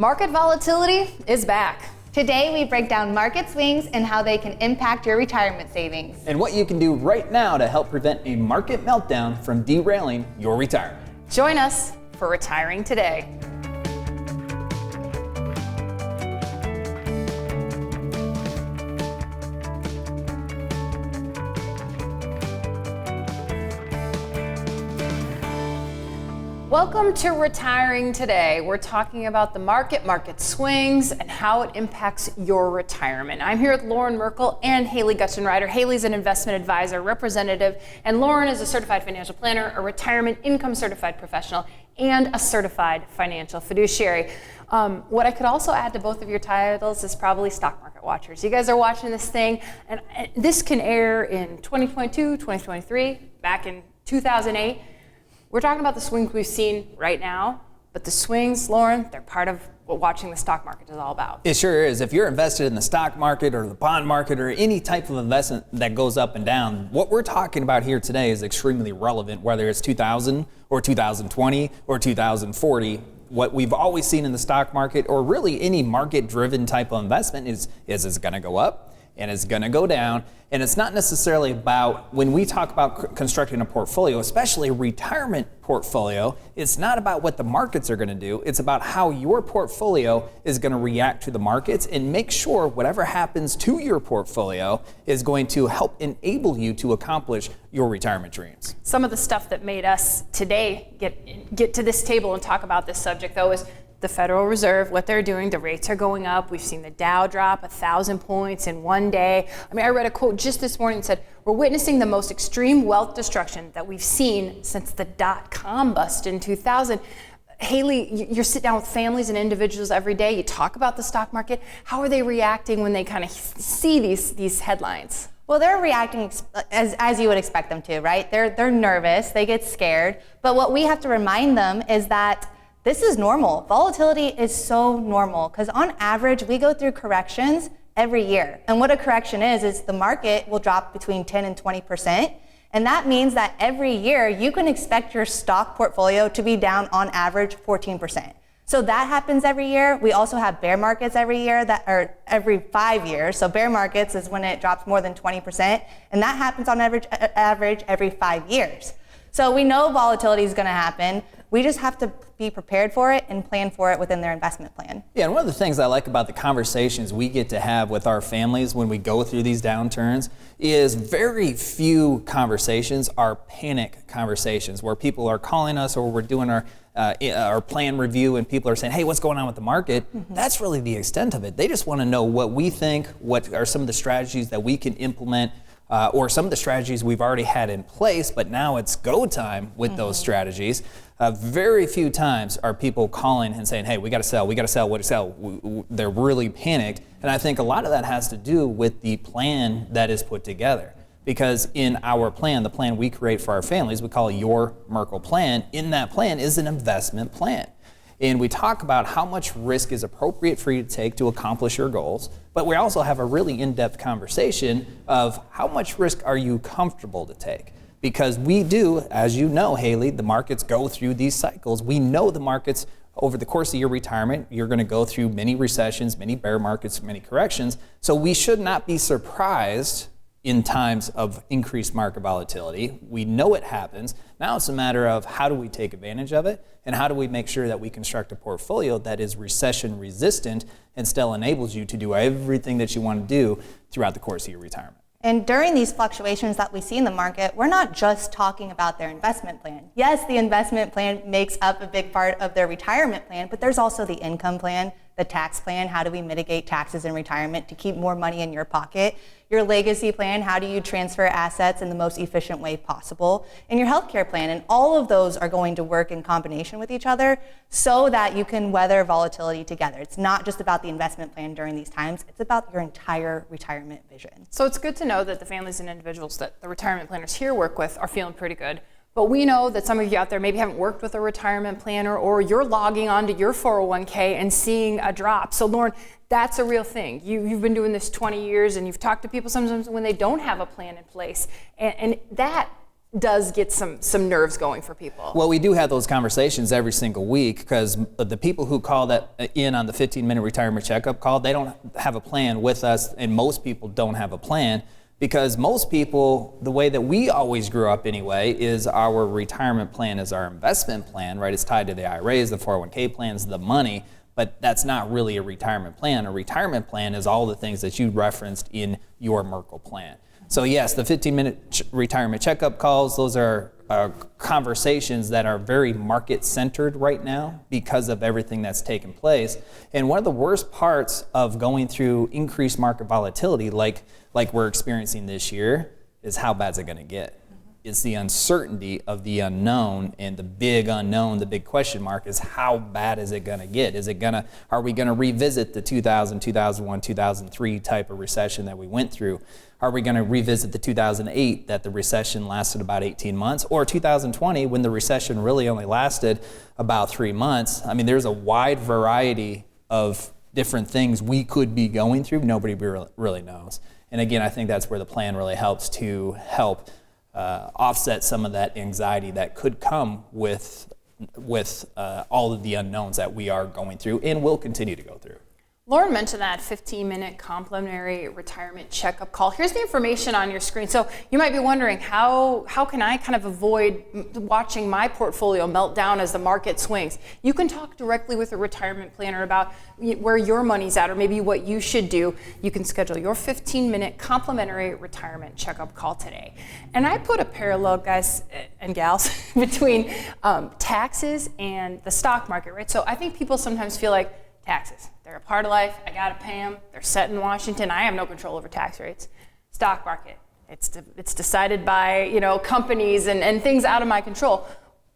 Market volatility is back. Today we break down market swings and how they can impact your retirement savings. And what you can do right now to help prevent a market meltdown from derailing your retirement. Join us for Retiring Today. Welcome to Retiring Today. We're talking about the market swings, and how it impacts your retirement. I'm here with Loren Merkle and Haley Gutchenrider. Haley's an investment advisor representative, and Loren is a certified financial planner, a retirement income certified professional, and a certified financial fiduciary. What I could also add to both of your titles is probably stock market watchers. You guys are watching this thing, and this can air in 2022, 2023, back in 2008. We're talking about the swings we've seen right now, but the swings, Loren, they're part of what watching the stock market is all about. It sure is. If you're invested in the stock market or the bond market or any type of investment that goes up and down, what we're talking about here today is extremely relevant, whether it's 2000 or 2020 or 2040. What we've always seen in the stock market, or really any market-driven type of investment, is it's going to go up and it's going to go down. And it's not necessarily about, when we talk about constructing a portfolio, especially a retirement portfolio, it's not about what the markets are going to do. It's about how your portfolio is going to react to the markets, and make sure whatever happens to your portfolio is going to help enable you to accomplish your retirement dreams. Some of the stuff that made us today get to this table and talk about this subject, though, is the Federal Reserve, what they're doing. The rates are going up. We've seen the Dow drop 1,000 points in one day. I mean, I read a quote just this morning that said, we're witnessing the most extreme wealth destruction that we've seen since the dot-com bust in 2000. Haley, you sit down with families and individuals every day. You talk about the stock market. How are they reacting when they kind of see these headlines? Well, they're reacting as you would expect them to, right? They're nervous. They get scared. But what we have to remind them is that this is normal. Volatility is so normal because on average, we go through corrections every year. And what a correction is the market will drop between 10 and 20%. And that means that every year you can expect your stock portfolio to be down on average 14%. So that happens every year. We also have bear markets every year that are every 5 years. So bear markets is when it drops more than 20%. And that happens on average every 5 years. So we know volatility is going to happen. We just have to be prepared for it and plan for it within their investment plan. Yeah, and one of the things I like about the conversations we get to have with our families when we go through these downturns is very few conversations are panic conversations where people are calling us, or we're doing our plan review and people are saying, hey, what's going on with the market? Mm-hmm. That's really the extent of it. They just want to know what we think, what are some of the strategies that we can implement, or some of the strategies we've already had in place, but now it's go time with those strategies. Very few times are people calling and saying, hey, we got to sell, what to sell. They're really panicked. And I think a lot of that has to do with the plan that is put together. Because in our plan, the plan we create for our families, we call it Your Merkle Plan. In that plan is an investment plan. And we talk about how much risk is appropriate for you to take to accomplish your goals, but we also have a really in-depth conversation of how much risk are you comfortable to take. Because we do, as you know, Haley, the markets go through these cycles. We know the markets over the course of your retirement, you're going to go through many recessions, many bear markets, many corrections. So we should not be surprised in times of increased market volatility. We know it happens. Now it's a matter of how do we take advantage of it, and how do we make sure that we construct a portfolio that is recession resistant and still enables you to do everything that you want to do throughout the course of your retirement. And during these fluctuations that we see in the market, we're not just talking about their investment plan. Yes, the investment plan makes up a big part of their retirement plan, but there's also the income plan, the tax plan, how do we mitigate taxes in retirement to keep more money in your pocket, your legacy plan, how do you transfer assets in the most efficient way possible, and your healthcare plan. And all of those are going to work in combination with each other so that you can weather volatility together. It's not just about the investment plan during these times, it's about your entire retirement vision. So it's good to know that the families and individuals that the retirement planners here work with are feeling pretty good. But we know that some of you out there maybe haven't worked with a retirement planner, or you're logging onto your 401k and seeing a drop. So Loren, that's a real thing. You've been doing this 20 years, and you've talked to people sometimes when they don't have a plan in place. And that does get some nerves going for people. Well, we do have those conversations every single week because the people who call that in on the 15-minute retirement checkup call, they don't have a plan with us, and most people don't have a plan because most people, the way that we always grew up anyway, is our retirement plan is our investment plan, right? It's tied to the IRAs, the 401k plans, the money, but that's not really a retirement plan. A retirement plan is all the things that you referenced in your Merkle plan. So yes, the 15-minute retirement checkup calls, those are conversations that are very market-centered right now because of everything that's taken place. And one of the worst parts of going through increased market volatility like we're experiencing this year is how bad is it going to get? It's the uncertainty of the unknown, and the big unknown, the big question mark is how bad is it going to get? Are we going to revisit the 2000, 2001, 2003 type of recession that we went through? Are we going to revisit the 2008 that the recession lasted about 18 months, or 2020 when the recession really only lasted about 3 months? I mean, there's a wide variety of different things we could be going through. Nobody really knows. And again, I think that's where the plan really helps to help offset some of that anxiety that could come with all of the unknowns that we are going through and will continue to go through. Loren mentioned that 15-minute complimentary retirement checkup call. Here's the information on your screen. So you might be wondering, how can I kind of avoid watching my portfolio melt down as the market swings? You can talk directly with a retirement planner about where your money's at or maybe what you should do. You can schedule your 15-minute complimentary retirement checkup call today. And I put a parallel, guys and gals, between taxes and the stock market, right? So I think people sometimes feel like taxes, they're a part of life, I gotta pay them, they're set in Washington, I have no control over tax rates. Stock market, it's decided by companies and things out of my control.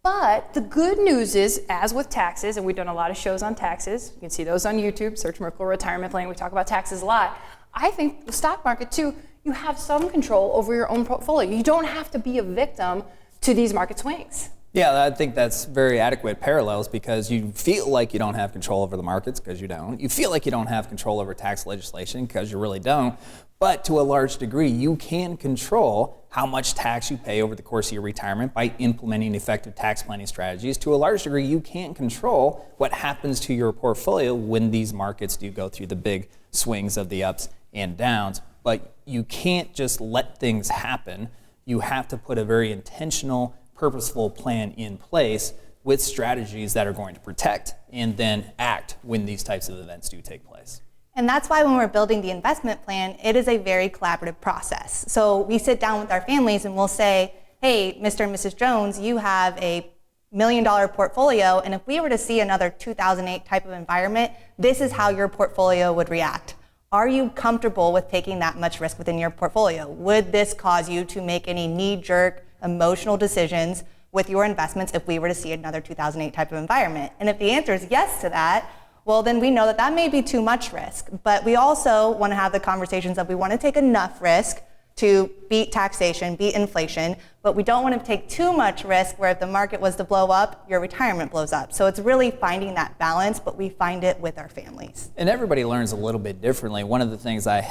But the good news is, as with taxes, and we've done a lot of shows on taxes, you can see those on YouTube, search Merkle Retirement Plan, we talk about taxes a lot. I think the stock market too, you have some control over your own portfolio. You don't have to be a victim to these market swings. Yeah, I think that's very adequate parallels because you feel like you don't have control over the markets because you don't. You feel like you don't have control over tax legislation because you really don't. But to a large degree, you can control how much tax you pay over the course of your retirement by implementing effective tax planning strategies. To a large degree, you can't control what happens to your portfolio when these markets do go through the big swings of the ups and downs. But you can't just let things happen. You have to put a very intentional, purposeful plan in place with strategies that are going to protect and then act when these types of events do take place. And that's why when we're building the investment plan, it is a very collaborative process. So we sit down with our families and we'll say, hey, Mr. and Mrs. Jones, you have a $1 million portfolio, and if we were to see another 2008 type of environment, this is how your portfolio would react. Are you comfortable with taking that much risk within your portfolio? Would this cause you to make any knee-jerk emotional decisions with your investments if we were to see another 2008 type of environment? And if the answer is yes to that, well, then we know that that may be too much risk. But we also want to have the conversations that we want to take enough risk to beat taxation, beat inflation, but we don't want to take too much risk where if the market was to blow up, your retirement blows up. So it's really finding that balance, but we find it with our families. And everybody learns a little bit differently. One of the things I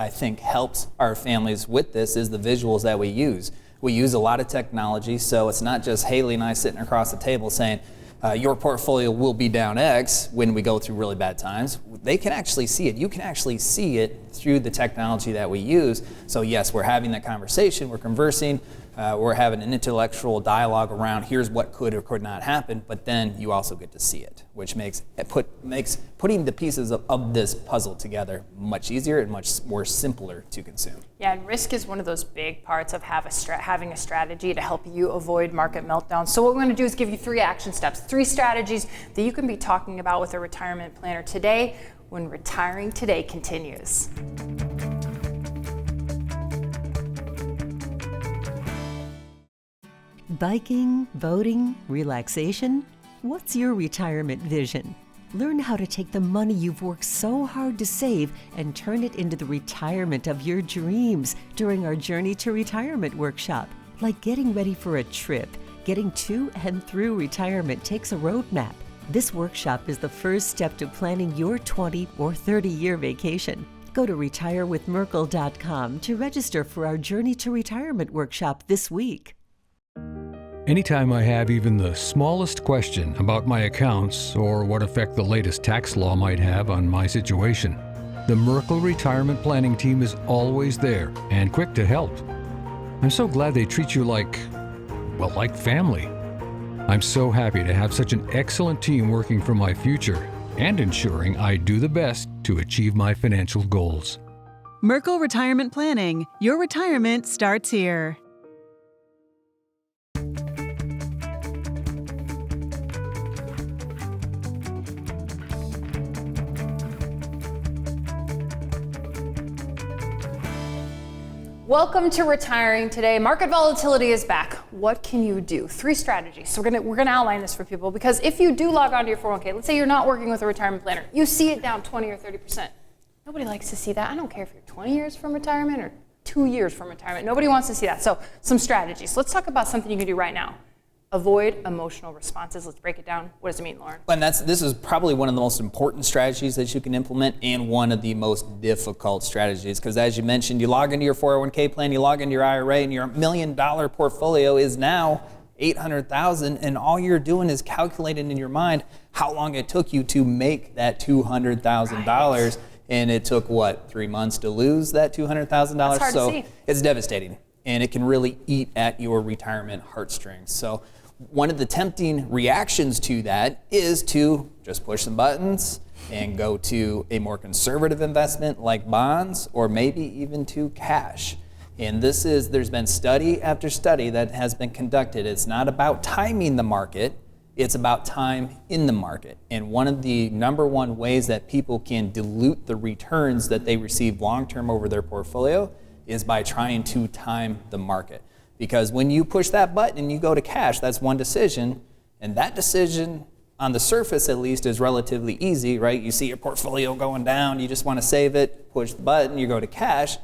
think helps our families with this is the visuals that we use. We use a lot of technology, so it's not just Haley and I sitting across the table saying, your portfolio will be down X when we go through really bad times. They can actually see it. You can actually see it through the technology that we use. So yes, we're having that conversation, we're conversing, we're having an intellectual dialogue around here's what could or could not happen, but then you also get to see it, which makes putting the pieces of this puzzle together much easier and much more simpler to consume. Yeah, and risk is one of those big parts of having a strategy to help you avoid market meltdowns. So what we're going to do is give you 3 action steps, 3 strategies that you can be talking about with a retirement planner today when Retiring Today continues. Biking, boating, relaxation? What's your retirement vision? Learn how to take the money you've worked so hard to save and turn it into the retirement of your dreams during our Journey to Retirement workshop. Like getting ready for a trip, getting to and through retirement takes a roadmap. This workshop is the first step to planning your 20 or 30-year vacation. Go to retirewithmerkle.com to register for our Journey to Retirement workshop this week. Anytime I have even the smallest question about my accounts or what effect the latest tax law might have on my situation, the Merkle Retirement Planning Team is always there and quick to help. I'm so glad they treat you like family. I'm so happy to have such an excellent team working for my future and ensuring I do the best to achieve my financial goals. Merkle Retirement Planning. Your retirement starts here. Welcome to Retiring Today. Market volatility is back. What can you do? 3 strategies. So we're gonna outline this for people, because if you do log onto your 401k, let's say you're not working with a retirement planner, you see it down 20 or 30%. Nobody likes to see that. I don't care if you're 20 years from retirement or 2 years from retirement. Nobody wants to see that. So some strategies. Let's talk about something you can do right now. Avoid emotional responses. Let's break it down. What does it mean, Loren? And this is probably one of the most important strategies that you can implement, and one of the most difficult strategies, because as you mentioned, you log into your 401k plan, you log into your IRA, and your $1 million portfolio is now $800,000, and all you're doing is calculating in your mind how long it took you to make that $200,000. Right. And it took, 3 months to lose that $200,000? That's hard to see. It's devastating, and it can really eat at your retirement heartstrings. So one of the tempting reactions to that is to just push some buttons and go to a more conservative investment like bonds, or maybe even to cash. And there's been study after study that has been conducted. It's not about timing the market, it's about time in the market. And one of the number one ways that people can dilute the returns that they receive long-term over their portfolio is by trying to time the market. Because when you push that button and you go to cash, that's one decision, and that decision, on the surface at least, is relatively easy, right? You see your portfolio going down, you just want to save it, push the button, you go to cash.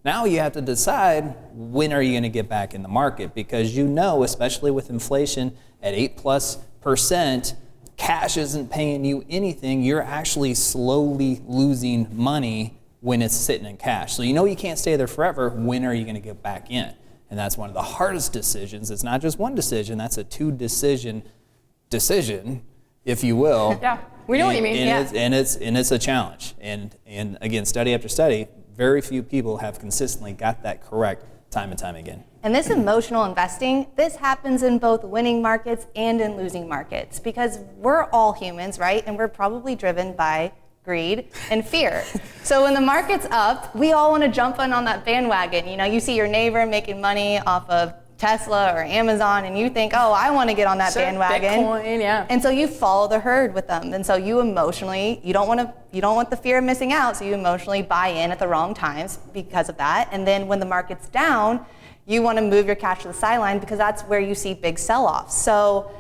Now you have to decide, when are you going to get back in the market? Because you know, especially with inflation at 8+%, cash isn't paying you anything. You're actually slowly losing money when it's sitting in cash. So you know you can't stay there forever. When are you going to get back in? And that's one of the hardest decisions. It's not just one decision, that's a 2-decision, if you will. Yeah, we know what you mean. And it's a challenge. And again, study after study, very few people have consistently got that correct time and time again. And this emotional investing, this happens in both winning markets and in losing markets, because we're all humans, right? And we're probably driven by greed and fear. So when the market's up, we all want to jump on that bandwagon. You know, you see your neighbor making money off of Tesla or Amazon, and you think, oh, I want to get on that bandwagon. Bitcoin, yeah. And so you follow the herd with them. And so you emotionally, you don't want the fear of missing out, so you emotionally buy in at the wrong times because of that. And then when the market's down, you want to move your cash to the sideline, because that's where you see big sell-offs. So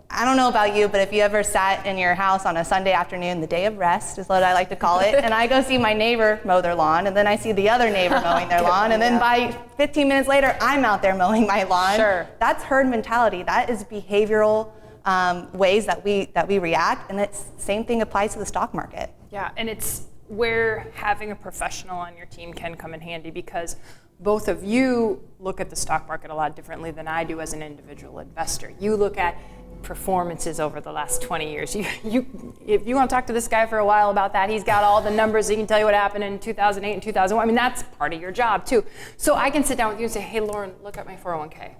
I don't know about you, but if you ever sat in your house on a Sunday afternoon, the day of rest is what I like to call it, and I go see my neighbor mow their lawn, and then I see the other neighbor mowing their lawn, and then by 15 minutes later, I'm out there mowing my lawn. Sure. That's herd mentality. That is behavioral ways that we react, and it's same thing applies to the stock market. Yeah, and it's where having a professional on your team can come in handy, because both of you look at the stock market a lot differently than I do as an individual investor. You look at performances over the last 20 years. If you want to talk to this guy for a while about that, he's got all the numbers. He can tell you what happened in 2008 and 2001. I mean, that's part of your job too. So I can sit down with you and say, hey, Loren, look at my 401k.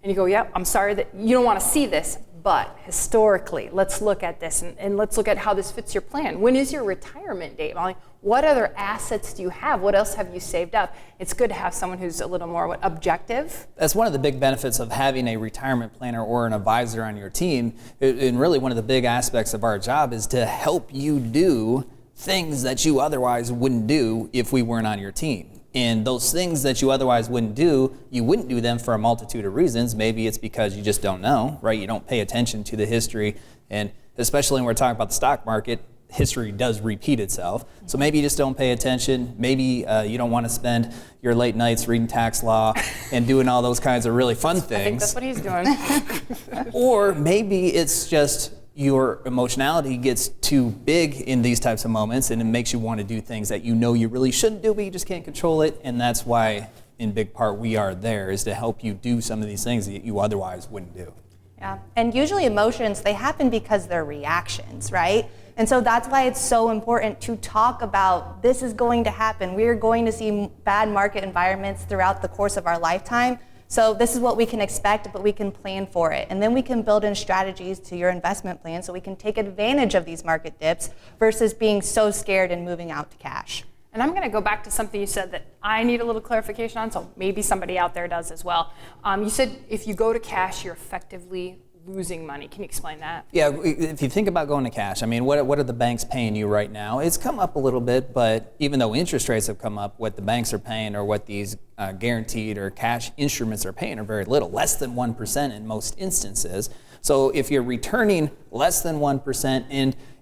And you go, yep, I'm sorry that you don't want to see this, but historically, let's look at this and let's look at how this fits your plan. When is your retirement date, Molly? What other assets do you have? What else have you saved up? It's good to have someone who's a little more objective. That's one of the big benefits of having a retirement planner or an advisor on your team. And really one of the big aspects of our job is to help you do things that you otherwise wouldn't do if we weren't on your team. And those things that you otherwise wouldn't do, you wouldn't do them for a multitude of reasons. Maybe it's because you just don't know, right? You don't pay attention to the history. And especially when we're talking about the stock market, history does repeat itself. So maybe you just don't pay attention. Maybe you don't want to spend your late nights reading tax law and doing all those kinds of really fun things. I think that's what he's doing. Or maybe it's just your emotionality gets too big in these types of moments, and it makes you want to do things that you know you really shouldn't do, but you just can't control it. And that's why, in big part, we are there, is to help you do some of these things that you otherwise wouldn't do. Yeah, and usually emotions, they happen because they're reactions, right? And so that's why it's so important to talk about this is going to happen. We are going to see bad market environments throughout the course of our lifetime. So this is what we can expect, but we can plan for it. And then we can build in strategies to your investment plan so we can take advantage of these market dips versus being so scared and moving out to cash. And I'm going to go back to something you said that I need a little clarification on, so maybe somebody out there does as well. You said if you go to cash, you're effectively losing money. Can you explain that? Yeah, if you think about going to cash, I mean, what are the banks paying you right now? It's come up a little bit, but even though interest rates have come up, what the banks are paying or what these guaranteed or cash instruments are paying are very little, less than 1% in most instances. So if you're returning less than 1%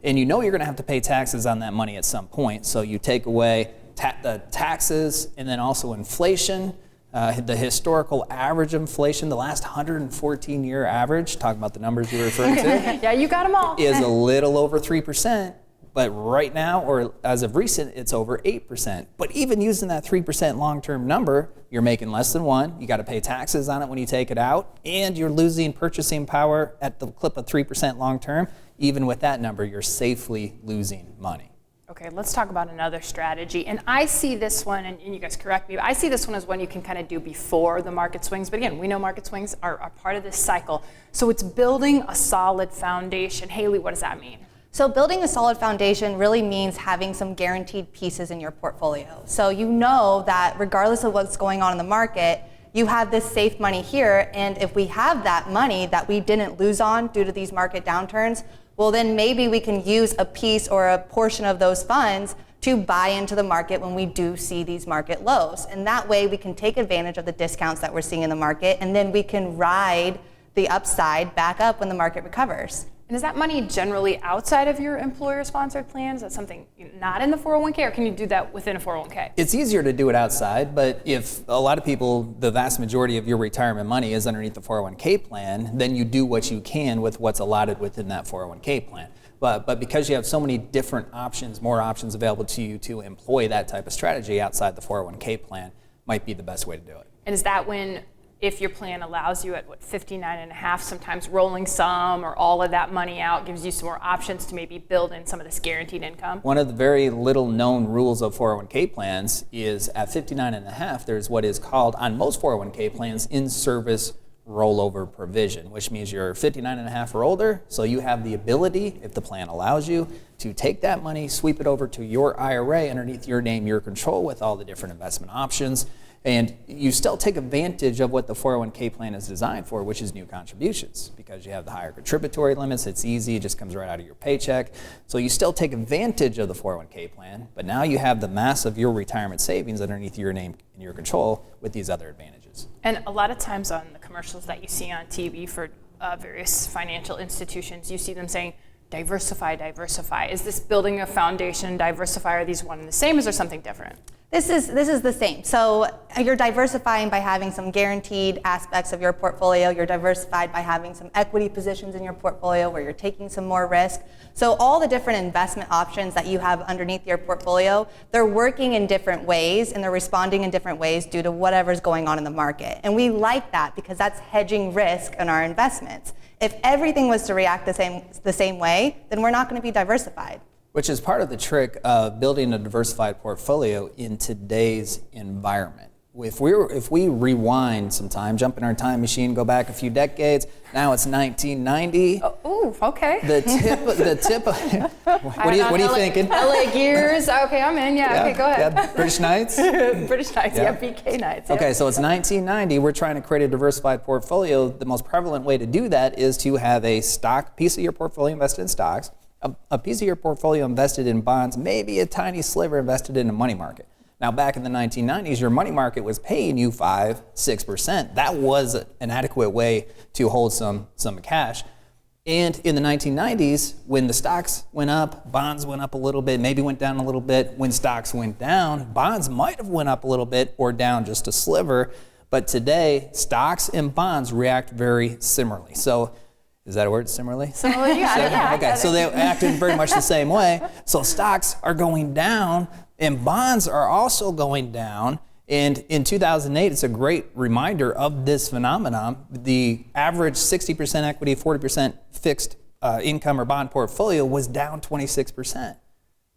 and you know you're going to have to pay taxes on that money at some point, so you take away the taxes and then also inflation. The historical average inflation, the last 114-year average, talking about the numbers you referred to, yeah, you got them all, is a little over 3%, but right now, or as of recent, it's over 8%. But even using that 3% long-term number, you're making less than 1, you got to pay taxes on it when you take it out, and you're losing purchasing power at the clip of 3% long-term. Even with that number, you're safely losing money. Okay, let's talk about another strategy. And I see this one, and you guys correct me, but I see this one as one you can kind of do before the market swings. But again, we know market swings are part of this cycle. So it's building a solid foundation. Haley, what does that mean? So building a solid foundation really means having some guaranteed pieces in your portfolio. So you know that regardless of what's going on in the market, you have this safe money here, and if we have that money that we didn't lose on due to these market downturns, well, then maybe we can use a piece or a portion of those funds to buy into the market when we do see these market lows. And that way we can take advantage of the discounts that we're seeing in the market, and then we can ride the upside back up when the market recovers. And is that money generally outside of your employer-sponsored plans? Is that something not in the 401k, or can you do that within a 401k? It's easier to do it outside, but if a lot of people, the vast majority of your retirement money is underneath the 401k plan, then you do what you can with what's allotted within that 401k plan. But because you have so many different options, more options available to you to employ that type of strategy outside the 401k plan might be the best way to do it. And is that when, if your plan allows you at 59.5, sometimes rolling some or all of that money out gives you some more options to maybe build in some of this guaranteed income? One of the very little known rules of 401k plans is at 59.5, there's what is called, on most 401k plans, in-service rollover provision, which means you're 59.5 or older, so you have the ability, if the plan allows you, to take that money, sweep it over to your IRA underneath your name, your control, with all the different investment options. And you still take advantage of what the 401k plan is designed for, which is new contributions, because you have the higher contributory limits. It's easy, it just comes right out of your paycheck. So you still take advantage of the 401k plan, but now you have the mass of your retirement savings underneath your name and your control with these other advantages. And a lot of times on the commercials that you see on TV for various financial institutions, you see them saying, diversify, diversify. Is this building a foundation, diversify, are these one and the same? Is there something different? This is the same. So you're diversifying by having some guaranteed aspects of your portfolio. You're diversified by having some equity positions in your portfolio where you're taking some more risk. So all the different investment options that you have underneath your portfolio, they're working in different ways and they're responding in different ways due to whatever's going on in the market. And we like that because that's hedging risk in our investments. If everything was to react the same way, then we're not going to be diversified. Which is part of the trick of building a diversified portfolio in today's environment. If we rewind some time, jump in our time machine, go back a few decades, now it's 1990. Oh, okay. The tip of what are you thinking? LA Gears. Okay, I'm in. Yeah, okay, go ahead. Yeah, British Knights? British Knights, yeah, BK Knights. Okay, so it's 1990. We're trying to create a diversified portfolio. The most prevalent way to do that is to have a stock piece of your portfolio invested in stocks, a piece of your portfolio invested in bonds, maybe a tiny sliver invested in a money market. Now, back in the 1990s, your money market was paying you 5-6%. That was an adequate way to hold some cash. And in the 1990s, when the stocks went up, bonds went up a little bit, maybe went down a little bit. When stocks went down, bonds might have went up a little bit or down just a sliver. But today, stocks and bonds react very similarly. So, is that a word, similarly? Similarly, yeah. Okay, so they acted very much the same way. So stocks are going down and bonds are also going down. And in 2008, it's a great reminder of this phenomenon. The average 60% equity, 40% fixed income or bond portfolio was down 26%.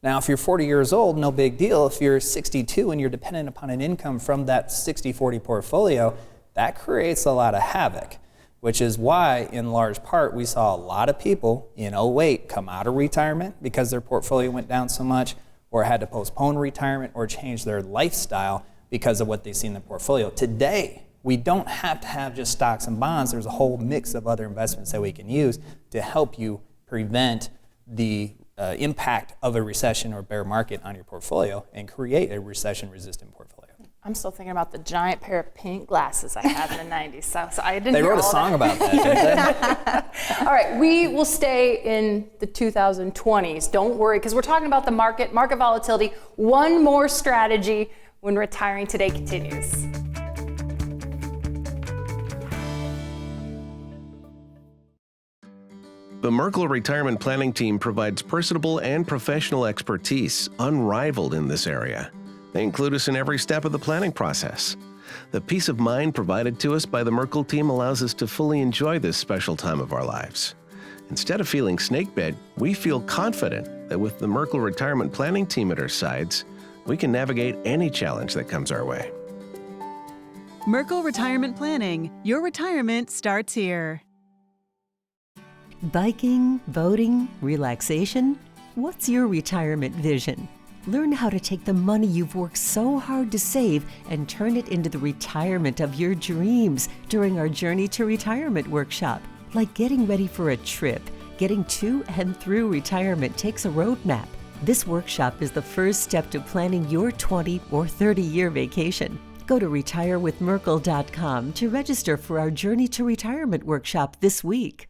Now, if you're 40 years old, no big deal. If you're 62 and you're dependent upon an income from that 60-40 portfolio, that creates a lot of havoc, which is why, in large part, we saw a lot of people in 08 come out of retirement because their portfolio went down so much, or had to postpone retirement or change their lifestyle because of what they see in the portfolio. Today, we don't have to have just stocks and bonds. There's a whole mix of other investments that we can use to help you prevent the impact of a recession or bear market on your portfolio and create a recession-resistant portfolio. I'm still thinking about the giant pair of pink glasses I had in the 90s. So I didn't They hear wrote a all song that. about that, didn't they? All right, we will stay in the 2020s. Don't worry, because we're talking about the market volatility. One more strategy when retiring today continues. The Merkle Retirement Planning Team provides personable and professional expertise unrivaled in this area. They include us in every step of the planning process. The peace of mind provided to us by the Merkle team allows us to fully enjoy this special time of our lives. Instead of feeling snakebit, we feel confident that with the Merkle Retirement Planning Team at our sides, we can navigate any challenge that comes our way. Merkle Retirement Planning. Your retirement starts here. Biking, boating, relaxation? What's your retirement vision? Learn how to take the money you've worked so hard to save and turn it into the retirement of your dreams during our Journey to Retirement workshop. Like getting ready for a trip, getting to and through retirement takes a roadmap. This workshop is the first step to planning your 20 or 30-year vacation. Go to retirewithmerkle.com to register for our Journey to Retirement workshop this week.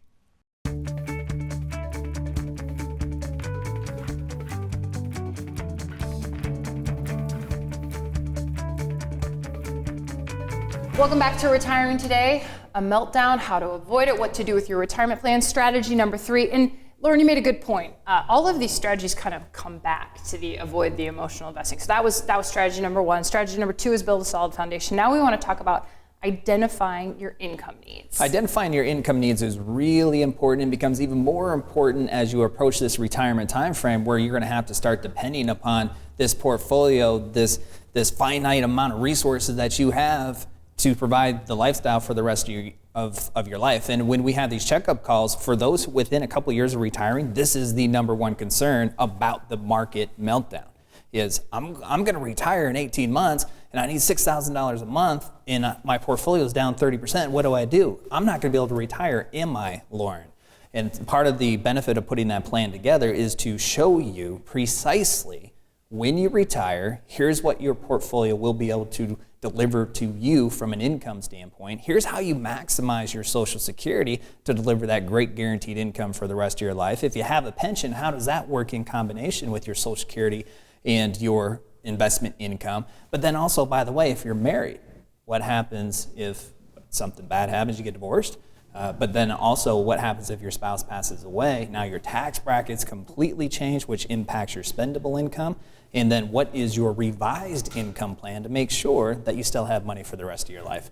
Welcome back to Retiring Today. A meltdown, how to avoid it, what to do with your retirement plan, strategy number 3. And Loren, you made a good point. All of these strategies kind of come back to the avoid the emotional investing. So that was strategy number 1. Strategy number 2 is build a solid foundation. Now we want to talk about identifying your income needs. Identifying your income needs is really important and becomes even more important as you approach this retirement time frame, where you're going to have to start depending upon this portfolio, this finite amount of resources that you have to provide the lifestyle for the rest of your life. And when we have these checkup calls, for those within a couple years of retiring, this is the number one concern about the market meltdown. Is I'm going to retire in 18 months and I need $6,000 a month and my portfolio is down 30%. What do? I'm not going to be able to retire, am I, Loren? And part of the benefit of putting that plan together is to show you precisely when you retire, here's what your portfolio will be able to deliver to you from an income standpoint. Here's how you maximize your Social Security to deliver that great guaranteed income for the rest of your life. If you have a pension, how does that work in combination with your Social Security and your investment income? But then also, by the way, if you're married, what happens if something bad happens, you get divorced? But then also, what happens if your spouse passes away? Now your tax brackets completely change, which impacts your spendable income. And then what is your revised income plan to make sure that you still have money for the rest of your life,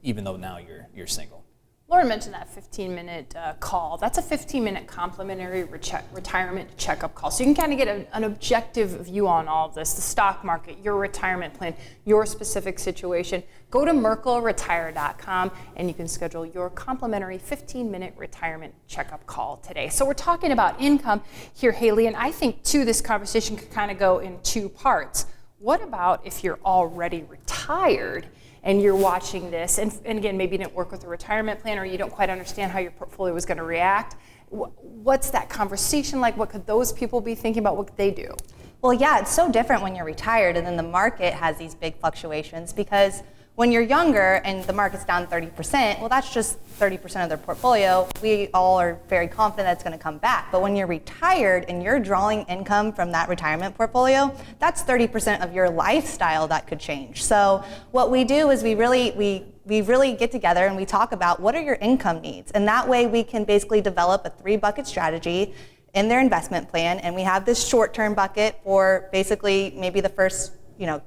even though now you're single? Loren mentioned that 15-minute call. That's a 15-minute complimentary retirement checkup call. So you can kind of get an objective view on all of this, the stock market, your retirement plan, your specific situation. Go to merkleretire.com and you can schedule your complimentary 15-minute retirement checkup call today. So we're talking about income here, Haley, and I think, too, this conversation could kind of go in 2 parts. What about if you're already retired and you're watching this, and again, maybe you didn't work with a retirement plan or you don't quite understand how your portfolio is going to react? What's that conversation like? What could those people be thinking about? What could they do? Well, yeah, it's so different when you're retired and then the market has these big fluctuations, because when you're younger and the market's down 30%, well, that's just 30% of their portfolio. We all are very confident that's going to come back. But when you're retired and you're drawing income from that retirement portfolio, that's 30% of your lifestyle that could change. So what we do is we really get together and we talk about what are your income needs. And that way we can basically develop a 3-bucket strategy in their investment plan. And we have this short-term bucket for basically maybe the first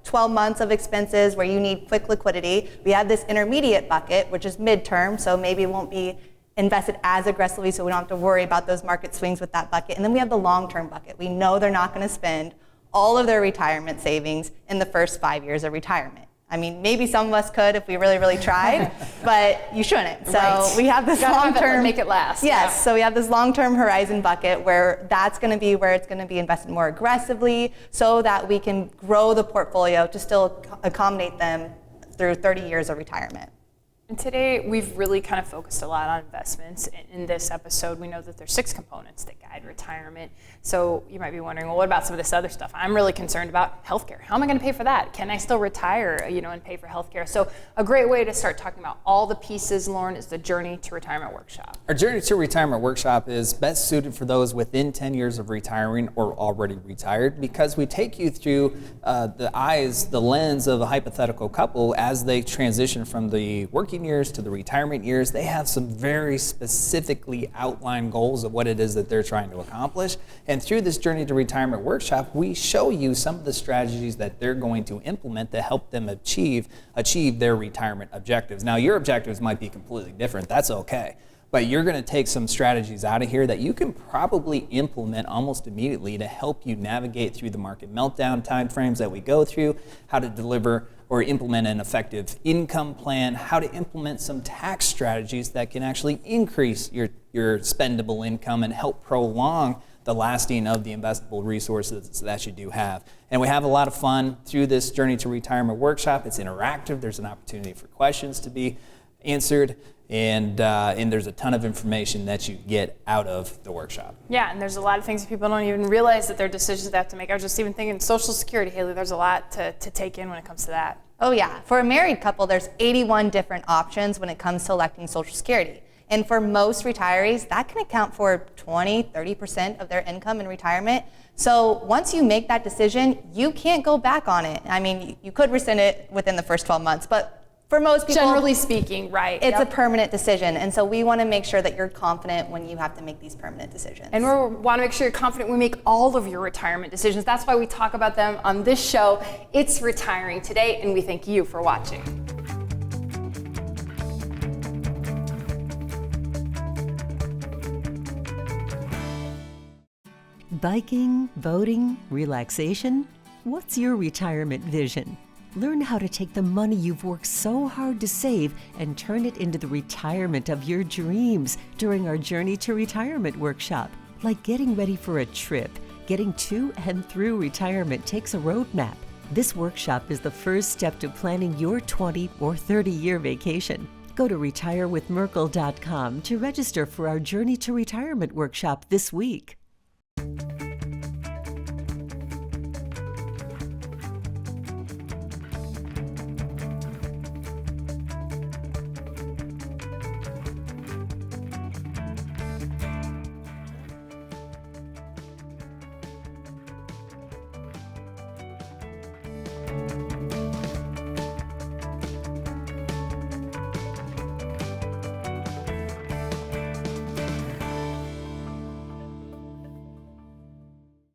12 months of expenses where you need quick liquidity. We have this intermediate bucket, which is midterm, so maybe it won't be invested as aggressively, so we don't have to worry about those market swings with that bucket. And then we have the long-term bucket. We know they're not going to spend all of their retirement savings in the first 5 years of retirement. I mean, maybe some of us could if we really, really tried, but you shouldn't. So we have this long-term, make it last. Yes, so we have this long-term horizon bucket where that's going to be where it's going to be invested more aggressively so that we can grow the portfolio to still accommodate them through 30 years of retirement. And today, we've really kind of focused a lot on investments. In this episode, we know that there's 6 components that guide retirement. So you might be wondering, well, what about some of this other stuff? I'm really concerned about healthcare. How am I going to pay for that? Can I still retire, and pay for healthcare? So a great way to start talking about all the pieces, Loren, is the Journey to Retirement Workshop. Our Journey to Retirement Workshop is best suited for those within 10 years of retiring or already retired, because we take you through the lens of a hypothetical couple as they transition from the working years to the retirement years. They have some very specifically outlined goals of what it is that they're trying to accomplish. And through this Journey to Retirement Workshop, we show you some of the strategies that they're going to implement to help them achieve their retirement objectives. Now, your objectives might be completely different. That's okay. But you're going to take some strategies out of here that you can probably implement almost immediately to help you navigate through the market meltdown timeframes that we go through, how to deliver or implement an effective income plan, how to implement some tax strategies that can actually increase your spendable income and help prolong the lasting of the investable resources that you do have. And we have a lot of fun through this Journey to Retirement Workshop. It's interactive. There's an opportunity for questions to be answered. And there's a ton of information that you get out of the workshop. Yeah, and there's a lot of things that people don't even realize that they're decisions they have to make. I was just even thinking Social Security, Haley, there's a lot to take in when it comes to that. Oh yeah, for a married couple, there's 81 different options when it comes to electing Social Security. And for most retirees, that can account for 20-30% of their income in retirement. So once you make that decision, you can't go back on it. I mean, you could rescind it within the first 12 months, but for most people, generally speaking, right, it's a permanent decision. And so we want to make sure that you're confident when you have to make these permanent decisions. And we want to make sure you're confident when we make all of your retirement decisions. That's why we talk about them on this show. It's Retiring Today, and we thank you for watching. Biking, boating, relaxation? What's your retirement vision? Learn how to take the money you've worked so hard to save and turn it into the retirement of your dreams during our Journey to Retirement Workshop. Like getting ready for a trip, getting to and through retirement takes a roadmap. This workshop is the first step to planning your 20 or 30-year vacation. Go to retirewithmerkle.com to register for our Journey to Retirement Workshop this week.